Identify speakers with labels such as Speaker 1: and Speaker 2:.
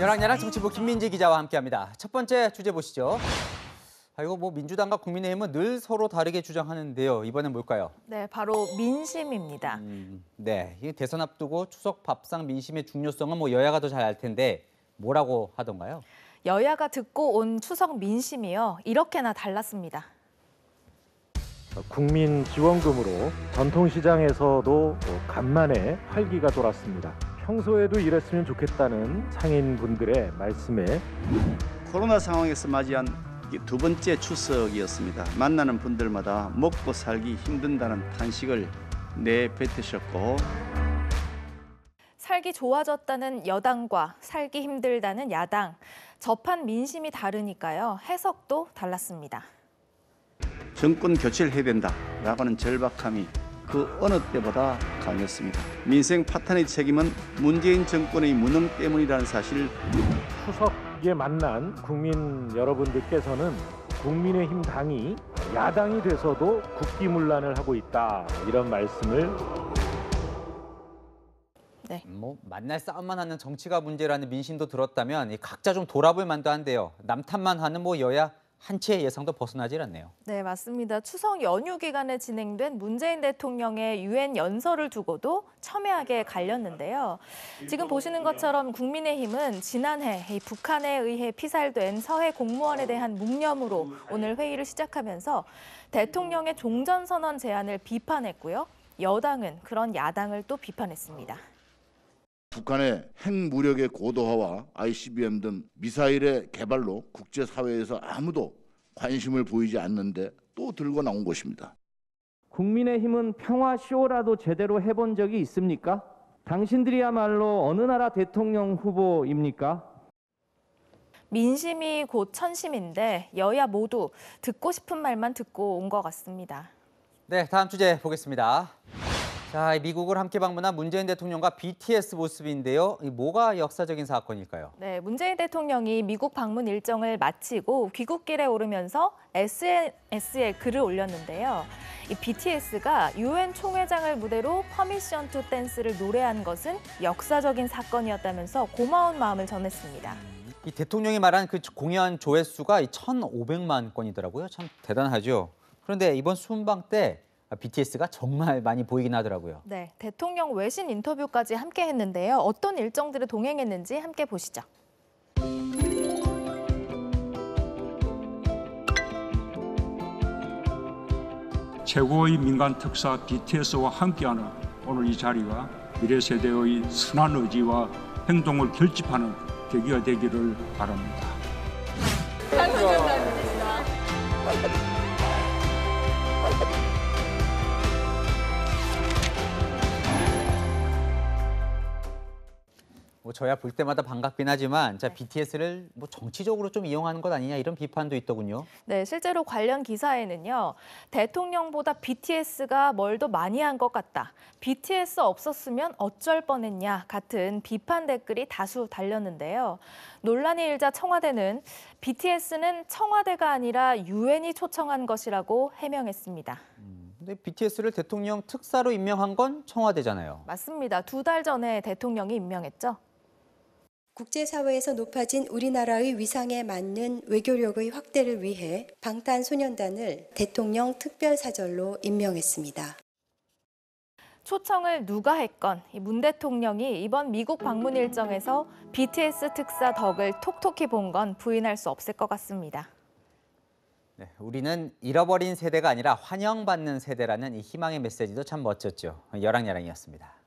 Speaker 1: 여랑야랑 정치부 김민지 기자와 함께합니다. 첫 번째 주제 보시죠. 이거 민주당과 국민의힘은 늘 서로 다르게 주장하는데요. 이번엔 뭘까요?
Speaker 2: 네, 바로 민심입니다.
Speaker 1: 네, 이 대선 앞두고 추석 밥상 민심의 중요성은 여야가 더 잘 알 텐데 뭐라고 하던가요?
Speaker 2: 여야가 듣고 온 추석 민심이요. 이렇게나 달랐습니다.
Speaker 3: 국민 지원금으로 전통시장에서도 간만에 활기가 돌았습니다. 평소에도 이랬으면 좋겠다는 상인분들의 말씀에
Speaker 4: 코로나 상황에서 맞이한 두 번째 추석이었습니다. 만나는 분들마다 먹고 살기 힘든다는 탄식을 내뱉으셨고,
Speaker 2: 살기 좋아졌다는 여당과 살기 힘들다는 야당. 접한 민심이 다르니까요. 해석도 달랐습니다.
Speaker 4: 정권 교체를 해야 된다라고 하는 절박함이 그 어느 때보다 강했습니다. 민생 파탄의 책임은 문재인 정권의 무능 때문이라는 사실.
Speaker 3: 추석에 만난 국민 여러분들께서는 국민의힘 당이 야당이 돼서도 국기문란을 하고 있다, 이런 말씀을.
Speaker 2: 네.
Speaker 1: 만날 싸움만 하는 정치가 문제라는 민심도 들었다면 각자 좀 돌아볼 만도 한데요. 남 탓만 하는 여야 한 치의 예상도 벗어나질 않네요.
Speaker 2: 네, 맞습니다. 추석 연휴 기간에 진행된 문재인 대통령의 유엔 연설을 두고도 첨예하게 갈렸는데요. 지금 보시는 것처럼 국민의힘은 지난해 북한에 의해 피살된 서해 공무원에 대한 묵념으로 오늘 회의를 시작하면서 대통령의 종전선언 제안을 비판했고요. 여당은 그런 야당을 또 비판했습니다.
Speaker 5: 북한의 핵무력의 고도화와 ICBM 등 미사일의 개발로 국제사회에서 아무도 관심을 보이지 않는데 또 들고 나온 것입니다.
Speaker 6: 국민의힘은 평화쇼라도 제대로 해본 적이 있습니까? 당신들이야말로 어느 나라 대통령 후보입니까?
Speaker 2: 민심이 곧 천심인데 여야 모두 듣고 싶은 말만 듣고 온 것 같습니다.
Speaker 1: 네, 다음 주제 보겠습니다. 자, 미국을 함께 방문한 문재인 대통령과 BTS 모습인데요. 뭐가 역사적인 사건일까요?
Speaker 2: 네, 문재인 대통령이 미국 방문 일정을 마치고 귀국길에 오르면서 SNS에 글을 올렸는데요. 이 BTS가 UN 총회장을 무대로 퍼미션 투 댄스를 노래한 것은 역사적인 사건이었다면서 고마운 마음을 전했습니다.
Speaker 1: 이 대통령이 말한 그 공연 조회수가 1,500만 건이더라고요. 참 대단하죠. 그런데 이번 순방 때 BTS가 정말 많이 보이긴 하더라고요.
Speaker 2: 네, 대통령 외신 인터뷰까지 함께 했는데요. 어떤 일정들을 동행했는지 함께 보시죠.
Speaker 7: 최고의 민간 특사 BTS와 함께하는 오늘 이 자리가 미래 세대의 선한 의지와 행동을 결집하는 계기가 되기를 바랍니다.
Speaker 1: 저야 볼 때마다 반갑긴 하지만 BTS를 정치적으로 좀 이용하는 것 아니냐, 이런 비판도 있더군요.
Speaker 2: 네, 실제로 관련 기사에는요. 대통령보다 BTS가 뭘 더 많이 한 것 같다. BTS 없었으면 어쩔 뻔했냐 같은 비판 댓글이 다수 달렸는데요. 논란이 일자 청와대는 BTS는 청와대가 아니라 유엔이 초청한 것이라고 해명했습니다.
Speaker 1: 근데 BTS를 대통령 특사로 임명한 건 청와대잖아요.
Speaker 2: 맞습니다. 2달 전에 대통령이 임명했죠.
Speaker 8: 국제사회에서 높아진 우리나라의 위상에 맞는 외교력의 확대를 위해 방탄소년단을 대통령 특별사절로 임명했습니다.
Speaker 2: 초청을 누가 했건 문 대통령이 이번 미국 방문 일정에서 BTS 특사 덕을 톡톡히 본 건 부인할 수 없을 것 같습니다.
Speaker 1: 네, 우리는 잃어버린 세대가 아니라 환영받는 세대라는 이 희망의 메시지도 참 멋졌죠. 여랑야랑이었습니다.